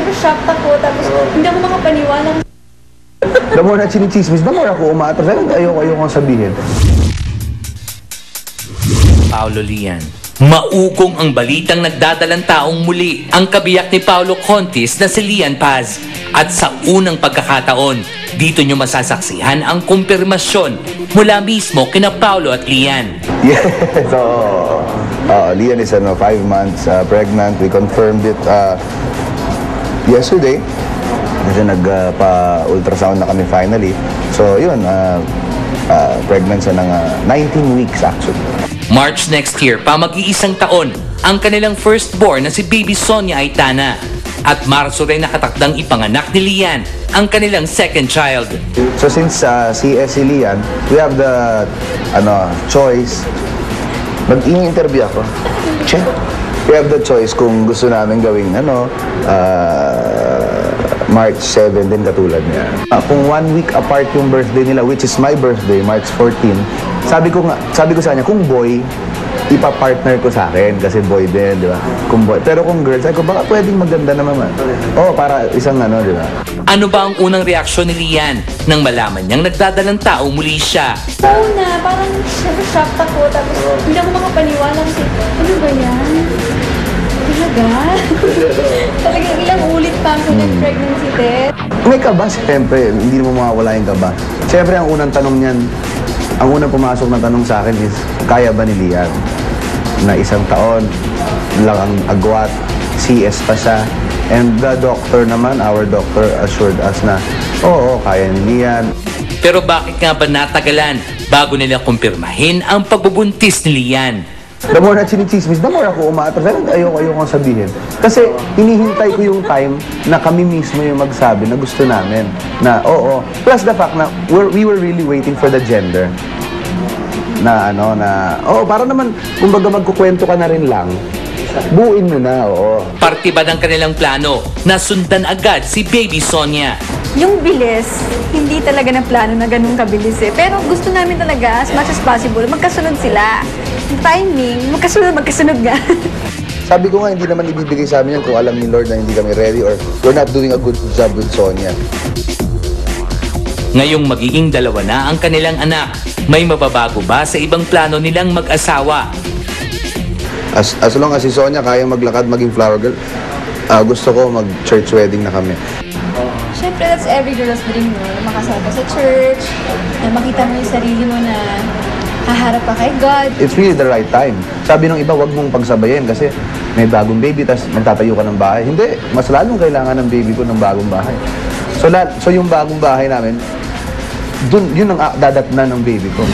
syempre shocked ako, tapos hindi ako makapaniwala. The more na chinichismis, the more ako umaatras. Ayoko sabihin. Paolo Lian. Maugong ang balitang nagdadalang taong muli ang kabiyak ni Paolo Contis na si Lian Paz. At sa unang pagkakataon, dito nyo masasaksihan ang kumpirmasyon mula mismo kina Paolo at Lian. Yeah, so Lian is 5 months pregnant. We confirmed it yesterday. Kasi nagpa-ultrasound na kami finally. So yun, pregnant siya ng 19 weeks actually. March next year, pa mag-iisang taon, ang kanilang firstborn na si Baby Sonia Aitana. At Marso rin nakatakdang ipanganak ni Lian ang kanilang second child. So since si Lian, we have the choice. Mag-i-interview ako. Check. We have the choice kung gusto namin gawing March 7 din katulad niya. Kung 1 week apart yung birthday nila, which is my birthday, March 14, sabi ko sa kanya, kung boy, ipa-partner ko sa akin kasi boy din, di ba? Kung boy. Pero kung girl, sabi ko, baka pwedeng maganda naman. Para isang di ba? Ano ba ang unang reaksyon ni Lian nang malaman niyang nagdadalang tao muli siya? Una, parang syempre shocked ako, tapos hindi ako makapaniwala kasi, ano ba yan? Talaga? Talagang ilang ulit pa ako nag-pregnancy test. May kaba, siyempre. Hindi mo mawawala yung kaba. Siyempre, ang unang tanong niyan, ang unang pumasok na tanong sa akin is, kaya ba ni Lian? Na isang taon lang ang agwat, CS pa siya. And the doctor naman, our doctor assured us na, oo, kaya ni Lian. Pero bakit nga ba natagalan bago nila kumpirmahin ang pagbubuntis ni Lian? The more na chinichismis, the more ako umaatras. Ayoko sabihin. Kasi hinihintay ko yung time na kami mismo yung magsabi na gusto namin. Na oo. Plus the fact na we were really waiting for the gender. Para naman, kumbaga magkukwento ka na rin lang. Buuin mo na, oo. Parte ba ng kanilang plano na sundan agad si Baby Sonia? Yung bilis, hindi talaga na plano na ganun kabilis eh. Pero gusto namin talaga, as much as possible, magkasunod sila. Yung timing, magkasunod nga. Sabi ko nga, hindi naman ibibigay sa amin yan kung alam ni Lord na hindi kami ready or we're not doing a good job with Sonia. Ngayong magiging dalawa na ang kanilang anak, may mababago ba sa ibang plano nilang mag-asawa? As long as si Sonia kaya maglakad, maging flower girl, gusto ko mag-church wedding na kami. Siyempre, that's every girl's dream, no? Makasal ka sa church, na makita mo yung sarili mo na haharap ka kay God. It's really the right time. Sabi ng iba, wag mong pagsabayin kasi may bagong baby, tas magtatayo ka ng bahay. Hindi, mas lalong kailangan ng baby ko ng bagong bahay. So yung bagong bahay namin, yun ang dadatnan ng baby ko.